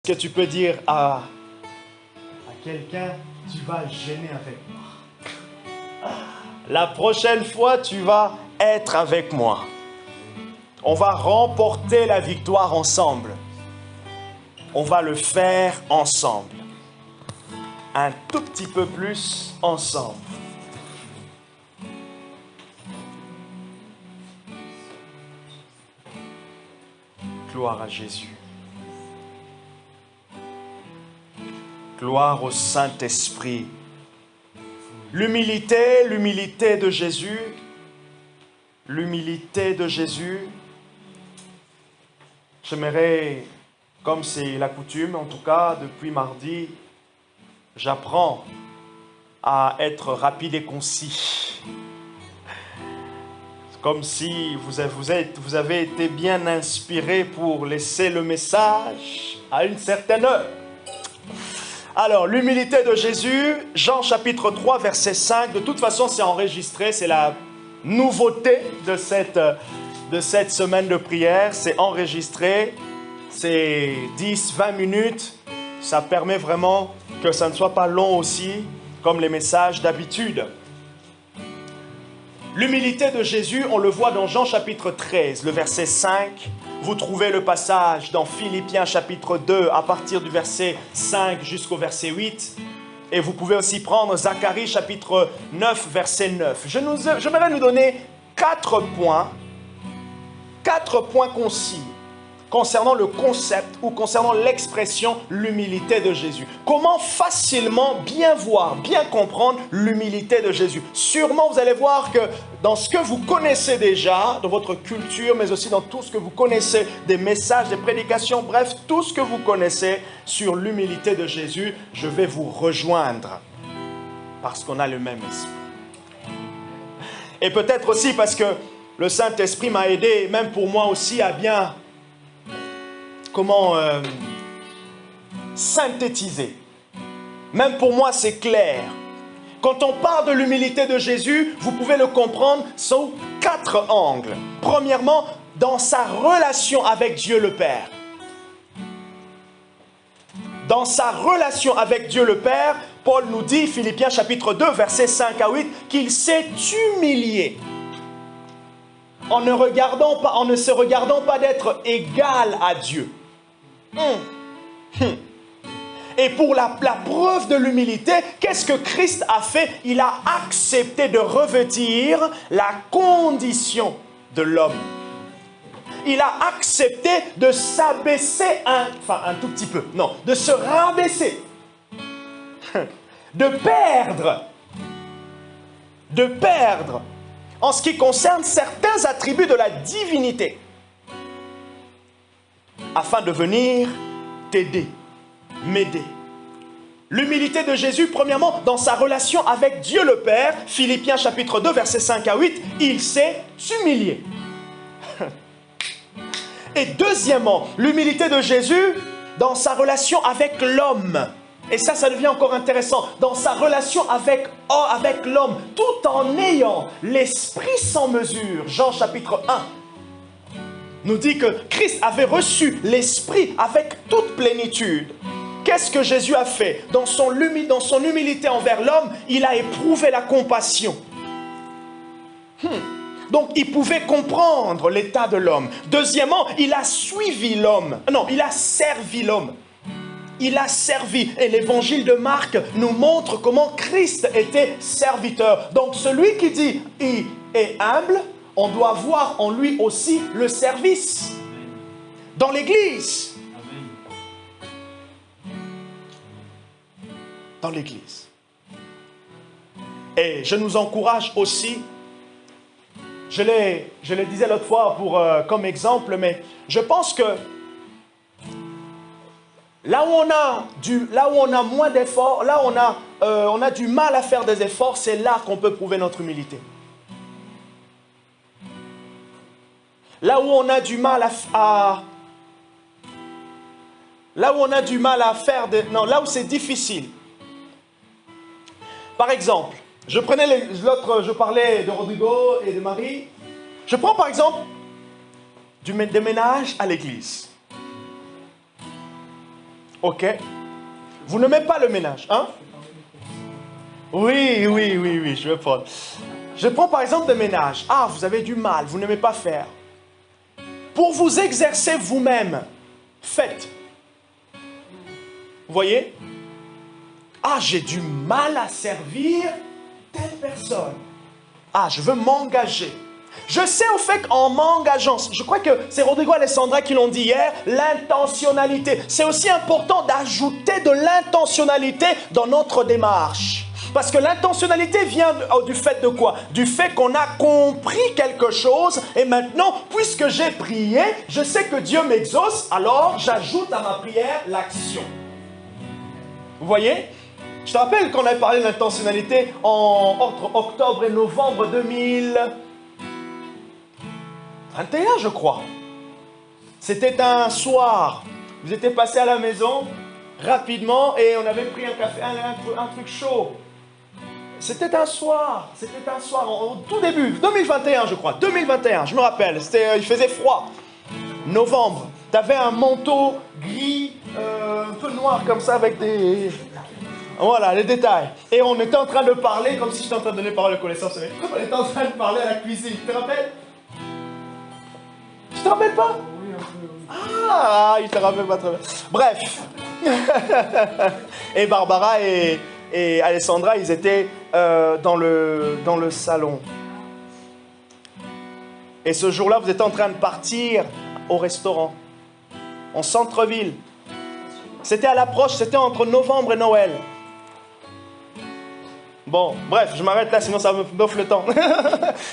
Que tu peux dire à quelqu'un, tu vas gêner avec moi. La prochaine fois, tu vas être avec moi. On va remporter la victoire ensemble. On va le faire ensemble. Un tout petit peu plus ensemble. Gloire à Jésus. Gloire au Saint-Esprit. L'humilité de Jésus. L'humilité de Jésus. J'aimerais, comme c'est la coutume, en tout cas depuis mardi, j'apprends à être rapide et concis. Comme si vous avez été bien inspiré pour laisser le message à une certaine heure. Alors, l'humilité de Jésus, Jean chapitre 3, verset 5. De toute façon, c'est enregistré, c'est la nouveauté de cette semaine de prière. C'est enregistré, c'est 10-20 minutes. Ça permet vraiment que ça ne soit pas long aussi, comme les messages d'habitude. L'humilité de Jésus, on le voit dans Jean chapitre 13, le verset 5. Vous trouvez le passage dans Philippiens chapitre 2, à partir du verset 5 jusqu'au verset 8. Et vous pouvez aussi prendre Zacharie chapitre 9, verset 9. J'aimerais nous donner 4 points concis concernant le concept ou concernant l'expression l'humilité de Jésus. Comment facilement bien voir, bien comprendre l'humilité de Jésus. Sûrement, vous allez voir que dans ce que vous connaissez déjà, dans votre culture, mais aussi dans tout ce que vous connaissez, des messages, des prédications, bref, tout ce que vous connaissez sur l'humilité de Jésus, je vais vous rejoindre parce qu'on a le même esprit. Et peut-être aussi parce que le Saint-Esprit m'a aidé, même pour moi aussi, à bien synthétiser. Même pour moi, c'est clair. Quand on parle de l'humilité de Jésus, vous pouvez le comprendre sous 4 angles. Premièrement, dans sa relation avec Dieu le Père. Dans sa relation avec Dieu le Père, Paul nous dit, Philippiens chapitre 2, versets 5 à 8, qu'il s'est humilié. En ne se regardant pas d'être égal à Dieu. Et pour la preuve de l'humilité, qu'est-ce que Christ a fait? Il a accepté de revêtir la condition de l'homme. Il a accepté de s'abaisser un tout petit peu. Non, de se rabaisser. De perdre en ce qui concerne certains attributs de la divinité, afin de venir t'aider, m'aider. L'humilité de Jésus, premièrement, dans sa relation avec Dieu le Père, Philippiens chapitre 2, versets 5 à 8, il s'est humilié. Et deuxièmement, l'humilité de Jésus dans sa relation avec l'homme. Et ça devient encore intéressant. Dans sa relation avec l'homme, tout en ayant l'esprit sans mesure. Jean chapitre 1 nous dit que Christ avait reçu l'esprit avec toute plénitude. Qu'est-ce que Jésus a fait? Dans son humilité envers l'homme, il a éprouvé la compassion. Donc, il pouvait comprendre l'état de l'homme. Deuxièmement, il a suivi l'homme. Non, il a servi l'homme. Il a servi. Et l'évangile de Marc nous montre comment Christ était serviteur. Donc, celui qui dit « il est humble », on doit voir en lui aussi le service. Dans l'Église. Dans l'Église. Et je nous encourage aussi. Je le disais l'autre fois comme exemple, mais je pense que là où on a moins d'efforts, là où on a du mal à faire des efforts, c'est là qu'on peut prouver notre humilité. Là où on a du mal là où c'est difficile. Par exemple, je parlais de Rodrigo et de Marie. Je prends par exemple des ménages à l'église. Ok. Vous n'aimez pas le ménage, hein? Oui, je vais prendre. Je prends par exemple le ménage. Ah, vous avez du mal, vous n'aimez pas faire. Pour vous exercer vous-même, faites. Vous voyez? Ah, j'ai du mal à servir telle personne. Ah, je veux m'engager. Je sais au fait qu'en m'engageant, je crois que c'est Rodrigo Alessandra qui l'ont dit hier, l'intentionnalité. C'est aussi important d'ajouter de l'intentionnalité dans notre démarche. Parce que l'intentionnalité vient du fait de quoi? Du fait qu'on a compris quelque chose et maintenant, puisque j'ai prié, je sais que Dieu m'exauce, alors j'ajoute à ma prière l'action. Vous voyez? Je te rappelle qu'on avait parlé de l'intentionnalité entre octobre et novembre 2021, je crois. C'était un soir. Vous étiez passé à la maison rapidement et on avait pris un café, un truc chaud. C'était un soir au tout début, 2021 je crois, 2021, je me rappelle, il faisait froid. Novembre, tu avais un manteau gris, un peu noir comme ça avec des... Voilà, les détails. Et on était en train de parler, comme si j'étais en train de donner parole de connaissance. On était en train de parler à la cuisine, tu te rappelles? Tu te rappelles pas? Oui, un peu. Ah, il te rappelle pas très bien. Bref. Et Barbara et Alessandra, ils étaient dans le salon. Et ce jour-là, vous étiez en train de partir au restaurant, en centre-ville. C'était à l'approche, c'était entre novembre et Noël. Bon, bref, je m'arrête là, sinon ça me bouffe le temps.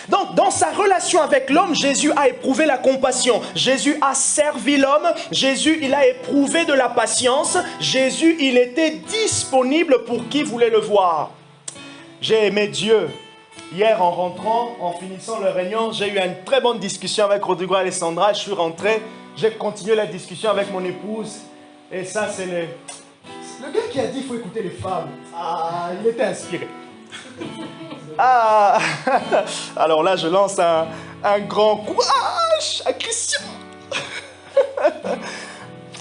Donc, dans sa relation avec l'homme, Jésus a éprouvé la compassion. Jésus a servi l'homme. Jésus, il a éprouvé de la patience. Jésus, il était disponible pour qui voulait le voir. J'ai aimé Dieu. Hier, en rentrant, en finissant le réunion, j'ai eu une très bonne discussion avec Rodrigo Alessandra. Je suis rentré, j'ai continué la discussion avec mon épouse. Et ça, c'est le gars qui a dit qu'il faut écouter les femmes. Ah, il était inspiré. Ah, alors là, je lance un grand courage à Christian.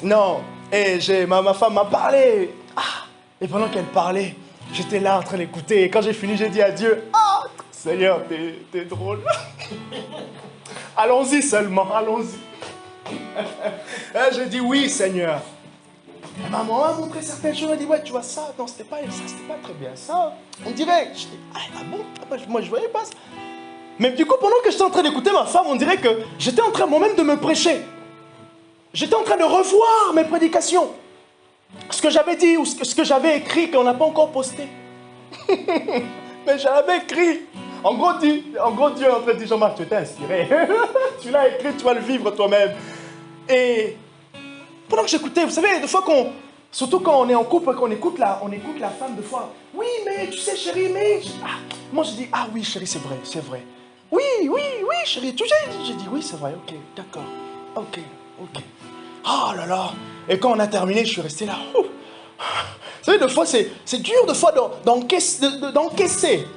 Non, et ma femme m'a parlé. Ah, et pendant qu'elle parlait, j'étais là en train d'écouter. Et quand j'ai fini, j'ai dit à Dieu, ah, Seigneur, t'es drôle. Allons-y seulement, allons-y. J'ai dit oui, Seigneur. Et maman a montré certaines choses, elle a dit, ouais, tu vois ça, non, c'était pas très bien ça. On dirait, je dis, ah bon, moi je voyais pas ça. Mais du coup, pendant que j'étais en train d'écouter ma femme, on dirait que j'étais en train moi-même de me prêcher. J'étais en train de revoir mes prédications. Ce que j'avais dit ou ce que j'avais écrit qu'on n'a pas encore posté. Mais j'avais écrit. En gros, Dieu est en train de dire, Jean-Marc, tu étais inspiré. Tu l'as écrit, tu vas le vivre toi-même. Et pendant que j'écoutais, vous savez, des fois surtout quand on est en couple, qu'on écoute la femme, des fois, oui, mais tu sais, chérie, mais... Moi, je dis, ah oui, chérie, c'est vrai. Oui, chérie, j'ai dit, oui, c'est vrai, ok, d'accord, ok. Oh là là. Et quand on a terminé, je suis resté là. Vous savez, des fois, c'est dur, des fois, d'encaisser.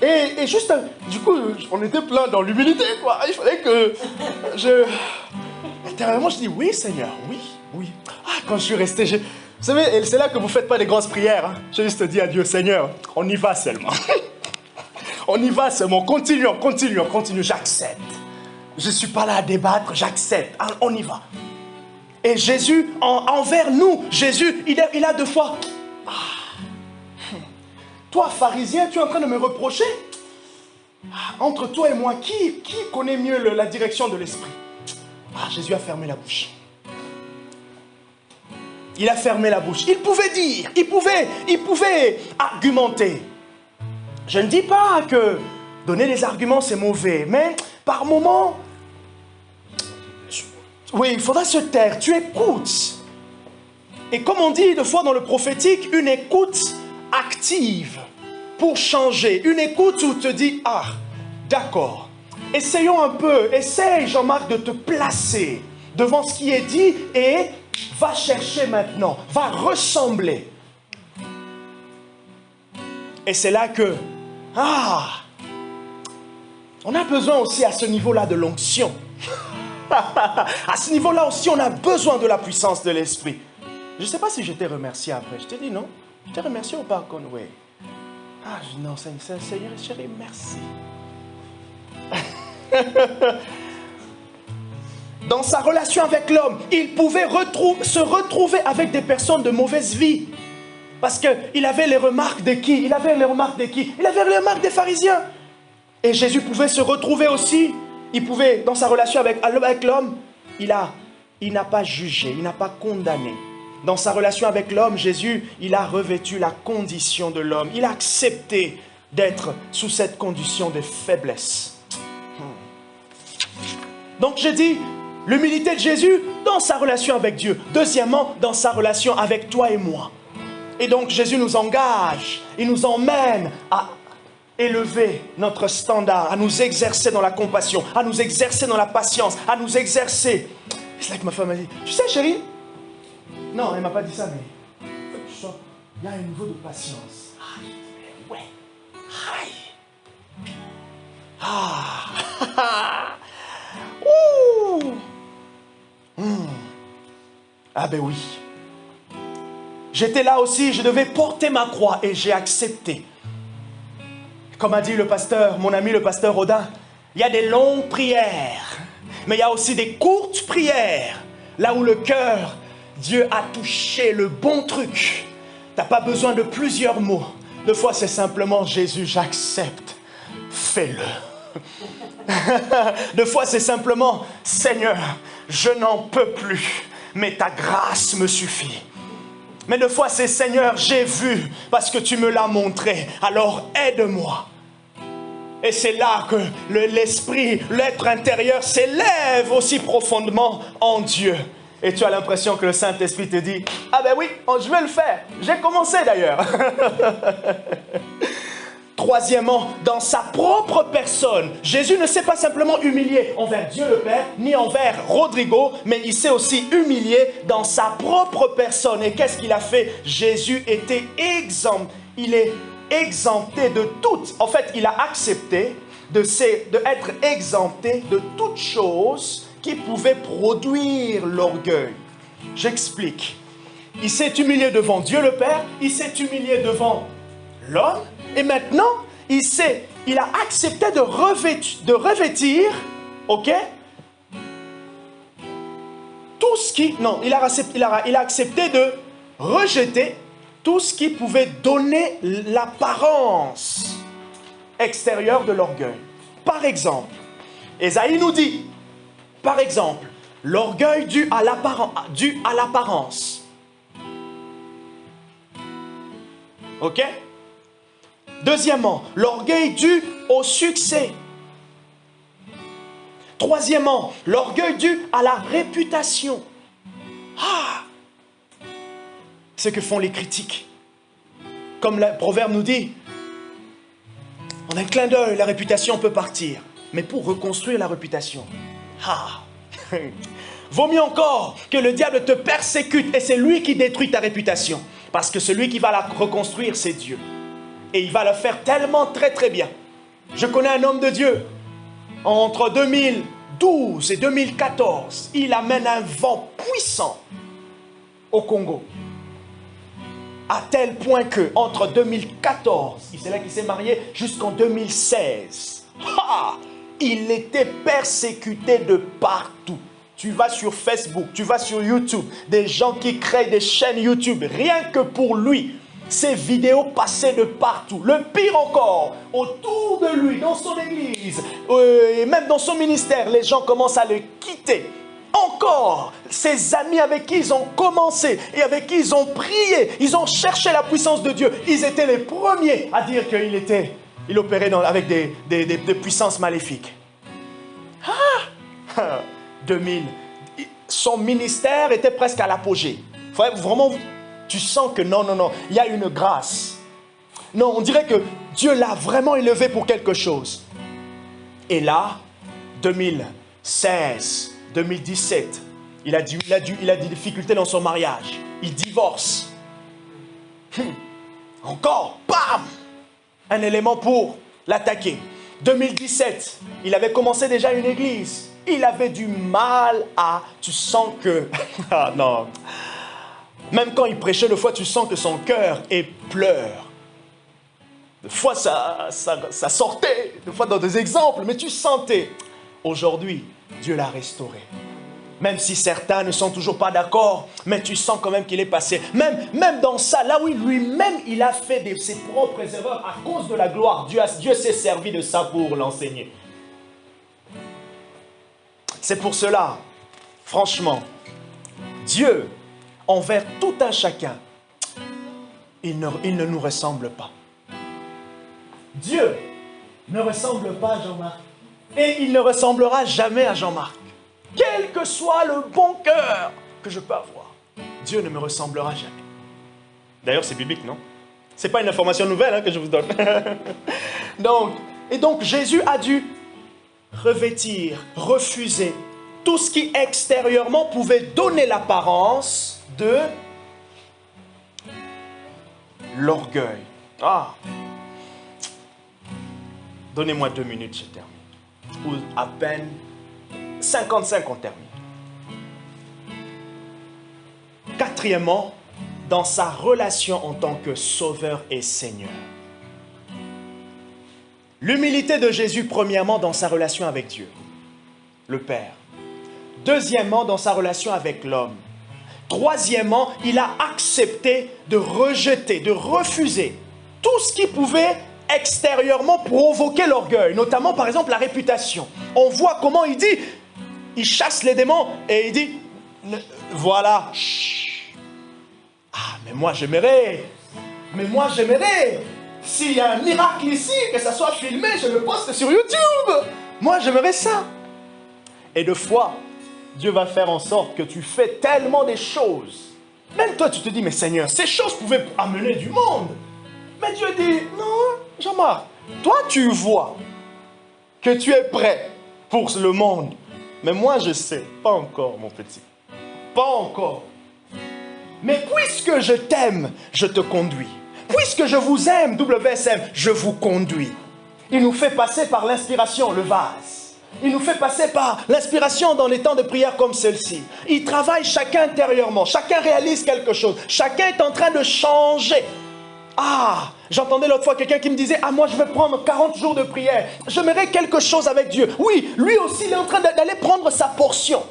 Et juste, du coup, on était plein dans l'humilité, quoi. Il fallait que intérieurement, je dis, oui, Seigneur, oui. Ah, quand je suis resté, vous savez, c'est là que vous ne faites pas des grosses prières. Hein. J'ai juste dit à Dieu, Seigneur, on y va seulement. On y va seulement, continuons, j'accepte. Je ne suis pas là à débattre, j'accepte, on y va. Et Jésus, envers nous, Jésus, il a deux fois. Toi, pharisien, tu es en train de me reprocher? Entre toi et moi, qui connaît mieux la direction de l'esprit? Jésus a fermé la bouche. Il a fermé la bouche. Il pouvait dire, il pouvait argumenter. Je ne dis pas que donner des arguments c'est mauvais, mais par moment, oui, il faudra se taire. Tu écoutes. Et comme on dit des fois dans le prophétique, une écoute active pour changer. Une écoute où tu te dis, d'accord. Essayons un peu, essaye Jean-Marc de te placer devant ce qui est dit et va chercher maintenant, va ressembler. Et c'est là que, on a besoin aussi à ce niveau-là de l'onction. À ce niveau-là aussi, on a besoin de la puissance de l'esprit. Je ne sais pas si je t'ai remercié après. Je t'ai dit non. Je t'ai remercié ou pas, Conway? Ah non, Seigneur, chérie, merci. Dans sa relation avec l'homme, il pouvait se retrouver avec des personnes de mauvaise vie. Parce qu'il avait les remarques de qui? Il avait les remarques de qui? Il avait les remarques des pharisiens. Et Jésus pouvait se retrouver aussi. Il pouvait, dans sa relation avec l'homme, il n'a pas jugé, il n'a pas condamné. Dans sa relation avec l'homme, Jésus, il a revêtu la condition de l'homme. Il a accepté d'être sous cette condition de faiblesse. Donc je dis, l'humilité de Jésus dans sa relation avec Dieu. Deuxièmement, dans sa relation avec toi et moi. Et donc Jésus nous engage, il nous emmène à élever notre standard, à nous exercer dans la compassion, à nous exercer dans la patience, à nous exercer. C'est là que ma femme m'a dit, tu sais chérie, non, elle ne m'a pas dit ça, mais il y a un niveau de patience. Ouais. Aïe. Ah. Ouh. Ah ben oui. J'étais là aussi, je devais porter ma croix et j'ai accepté. Comme a dit le pasteur, mon ami le pasteur Rodin, il y a des longues prières, mais il y a aussi des courtes prières, là où le cœur, Dieu a touché le bon truc. Tu n'as pas besoin de plusieurs mots. Des fois, c'est simplement Jésus, j'accepte, fais-le. Des fois, c'est simplement Seigneur, je n'en peux plus, mais ta grâce me suffit. Mais des fois, c'est Seigneur, j'ai vu parce que tu me l'as montré, alors aide-moi. Et c'est là que l'esprit, l'être intérieur s'élève aussi profondément en Dieu. Et tu as l'impression que le Saint-Esprit te dit, ah ben oui, je vais le faire. J'ai commencé d'ailleurs. Troisièmement, dans sa propre personne, Jésus ne s'est pas simplement humilié envers Dieu le Père, ni envers Rodrigo, mais il s'est aussi humilié dans sa propre personne. Et qu'est-ce qu'il a fait? Jésus était exempt. Il est exempté de toutes. En fait, il a accepté d'être exempté de toutes choses qui pouvaient produire l'orgueil. J'explique. Il s'est humilié devant Dieu le Père, il s'est humilié devant l'homme, et maintenant, il a accepté de revêtir, ok? Tout ce qui... Non, il a accepté de rejeter tout ce qui pouvait donner l'apparence extérieure de l'orgueil. Par exemple, Ésaïe nous dit, par exemple, l'orgueil dû à l'apparence. Ok? Deuxièmement, l'orgueil dû au succès. Troisièmement, l'orgueil dû à la réputation. Ah! Ce que font les critiques. Comme le proverbe nous dit, en un clin d'œil, la réputation peut partir. Mais pour reconstruire la réputation, vaut mieux encore que le diable te persécute et c'est lui qui détruit ta réputation. Parce que celui qui va la reconstruire, c'est Dieu. Et il va le faire tellement très très bien. Je connais un homme de Dieu. Entre 2012 et 2014, il amène un vent puissant au Congo. À tel point que entre 2014, c'est là qu'il s'est marié, jusqu'en 2016, il était persécuté de partout. Tu vas sur Facebook, tu vas sur YouTube, des gens qui créent des chaînes YouTube, rien que pour lui. Ces vidéos passaient de partout. Le pire encore, autour de lui, dans son église, et même dans son ministère, les gens commencent à le quitter. Encore, ses amis avec qui ils ont commencé et avec qui ils ont prié, ils ont cherché la puissance de Dieu. Ils étaient les premiers à dire qu'il opérait avec des puissances maléfiques. 2000. Son ministère était presque à l'apogée. Vraiment, tu sens que non, il y a une grâce. Non, on dirait que Dieu l'a vraiment élevé pour quelque chose. Et là, 2016, 2017, il a des difficultés dans son mariage. Il divorce. Encore, bam! Un élément pour l'attaquer. 2017, il avait commencé déjà une église. Il avait du mal à... Tu sens que... Ah non. Même quand il prêchait, des fois, tu sens que son cœur pleure. Des fois, ça sortait, des fois dans des exemples, mais tu sentais. Aujourd'hui, Dieu l'a restauré. Même si certains ne sont toujours pas d'accord, mais tu sens quand même qu'il est passé. Même dans ça, là où lui-même, il a fait ses propres erreurs à cause de la gloire. Dieu s'est servi de ça pour l'enseigner. C'est pour cela, franchement, Dieu, envers tout un chacun, il ne nous ressemble pas. Dieu ne ressemble pas à Jean-Marc. Et il ne ressemblera jamais à Jean-Marc. Quel que soit le bon cœur que je peux avoir, Dieu ne me ressemblera jamais. D'ailleurs, c'est biblique, non? Ce n'est pas une information nouvelle que je vous donne. donc, Jésus a dû revêtir, refuser tout ce qui extérieurement pouvait donner l'apparence de l'orgueil. Donnez-moi 2 minutes, je termine. Ou à peine 55, on termine. Quatrièmement, dans sa relation en tant que Sauveur et Seigneur. L'humilité de Jésus, premièrement, dans sa relation avec Dieu, le Père. Deuxièmement, dans sa relation avec l'homme. Troisièmement, il a accepté de rejeter, de refuser tout ce qui pouvait extérieurement provoquer l'orgueil, notamment par exemple la réputation. On voit comment il dit, il chasse les démons et il dit, voilà, chut. Mais moi j'aimerais, s'il y a un miracle ici, que ça soit filmé, je le poste sur YouTube. Moi j'aimerais ça. Et de fois, Dieu va faire en sorte que tu fais tellement des choses. Même toi tu te dis, mais Seigneur, ces choses pouvaient amener du monde. Mais Dieu dit, non, Jean-Marc, toi tu vois que tu es prêt pour le monde. Mais moi je sais, pas encore mon petit, pas encore. Mais puisque je t'aime, je te conduis. Puisque je vous aime, WSM, je vous conduis. Il nous fait passer par l'inspiration, le vase. Il nous fait passer par l'inspiration dans les temps de prière comme celle-ci. Il travaille chacun intérieurement, chacun réalise quelque chose, chacun est en train de changer. J'entendais l'autre fois quelqu'un qui me disait, moi je vais prendre 40 jours de prière, j'aimerais quelque chose avec Dieu. Oui, lui aussi il est en train d'aller prendre sa portion.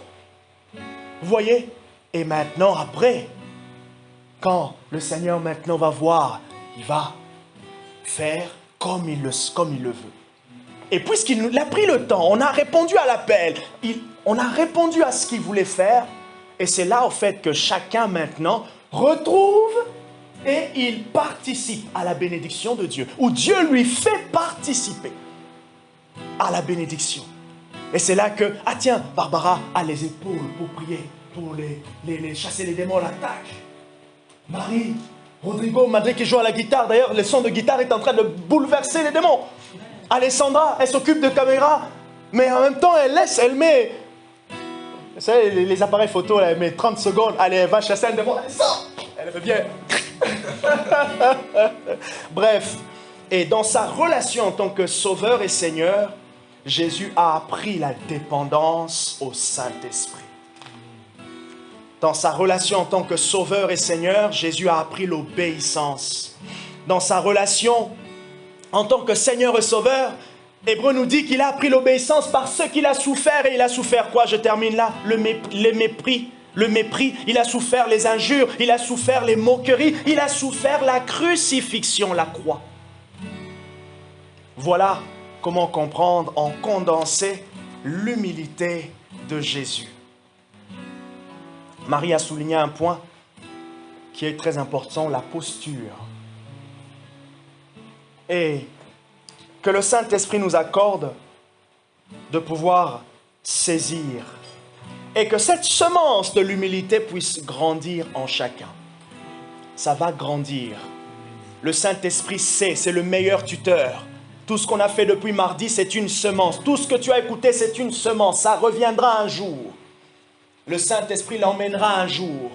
Vous voyez? Et maintenant, après, quand le Seigneur maintenant va voir, il va faire comme il le veut. Et puisqu'il a pris le temps, on a répondu à l'appel, on a répondu à ce qu'il voulait faire, et c'est là en fait que chacun maintenant retrouve et il participe à la bénédiction de Dieu, ou Dieu lui fait participer à la bénédiction. Et c'est là que, tiens, Barbara a les épaules pour prier, pour les chasser les démons, l'attaque. Marie, Rodrigo, Madrid qui joue à la guitare, d'ailleurs le son de guitare est en train de bouleverser les démons. Alessandra, elle s'occupe de caméra, mais en même temps elle met, vous savez, les appareils photo, elle met 30 secondes, allez, elle va chasser un démon, elle sort, elle fait bien. Bref, et dans sa relation en tant que Sauveur et Seigneur, Jésus a appris la dépendance au Saint-Esprit. Dans sa relation en tant que Sauveur et Seigneur, Jésus a appris l'obéissance. Dans sa relation en tant que Seigneur et Sauveur, Hébreu nous dit qu'il a appris l'obéissance par ce qu'il a souffert. Et il a souffert quoi? Je termine là. Le mépris, il a souffert les injures, il a souffert les moqueries, il a souffert la crucifixion, la croix. Voilà comment comprendre en condensé l'humilité de Jésus. Marie a souligné un point qui est très important, la posture. Et que le Saint-Esprit nous accorde de pouvoir saisir et que cette semence de l'humilité puisse grandir en chacun. Ça va grandir. Le Saint-Esprit sait, c'est le meilleur tuteur. Tout ce qu'on a fait depuis mardi, c'est une semence. Tout ce que tu as écouté, c'est une semence. Ça reviendra un jour. Le Saint-Esprit l'emmènera un jour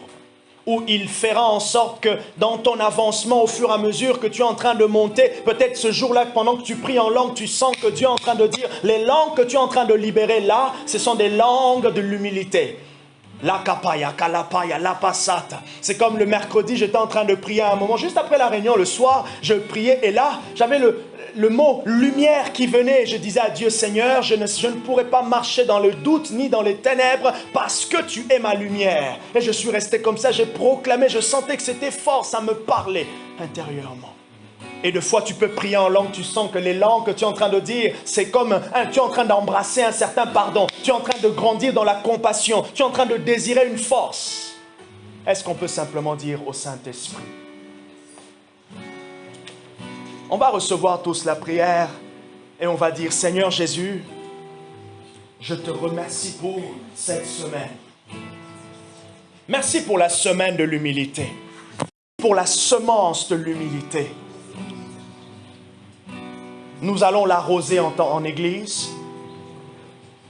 où il fera en sorte que dans ton avancement, au fur et à mesure que tu es en train de monter, peut-être ce jour-là, pendant que tu pries en langue, tu sens que Dieu est en train de dire, les langues que tu es en train de libérer là, ce sont des langues de l'humilité. La kapaya, kalapaya, la passata. C'est comme le mercredi, j'étais en train de prier à un moment, juste après la réunion, le soir, je priais et là, j'avais le mot lumière qui venait. Je disais à Dieu, Seigneur, je ne pourrais pas marcher dans le doute ni dans les ténèbres parce que tu es ma lumière. Et je suis resté comme ça, j'ai proclamé, je sentais que c'était fort, ça me parlait intérieurement. Et de fois, tu peux prier en langue, tu sens que les langues que tu es en train de dire, c'est comme tu es en train d'embrasser un certain pardon. Tu es en train de grandir dans la compassion. Tu es en train de désirer une force. Est-ce qu'on peut simplement dire au Saint-Esprit? On va recevoir tous la prière et on va dire, Seigneur Jésus, je te remercie pour cette semaine. Merci pour la semaine de l'humilité. Pour la semence de l'humilité. Nous allons l'arroser en église.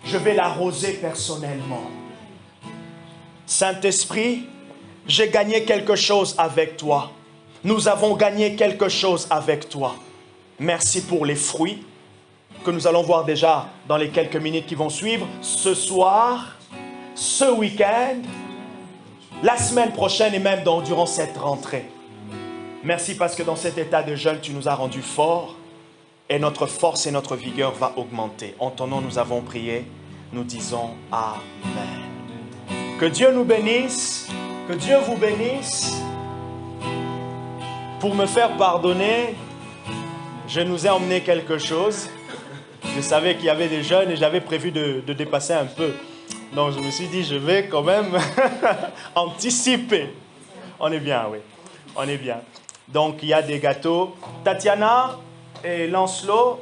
Je vais l'arroser personnellement. Saint-Esprit, j'ai gagné quelque chose avec toi. Nous avons gagné quelque chose avec toi. Merci pour les fruits que nous allons voir déjà dans les quelques minutes qui vont suivre. Ce soir, ce week-end, la semaine prochaine et même durant cette rentrée. Merci parce que dans cet état de jeûne, tu nous as rendus forts. Et notre force et notre vigueur va augmenter. En ton nom, nous avons prié. Nous disons Amen. Que Dieu nous bénisse. Que Dieu vous bénisse. Pour me faire pardonner, je nous ai emmené quelque chose. Je savais qu'il y avait des jeunes et j'avais prévu de dépasser un peu. Donc je me suis dit, je vais quand même anticiper. On est bien, oui. On est bien. Donc il y a des gâteaux. Tatiana et Lancelot,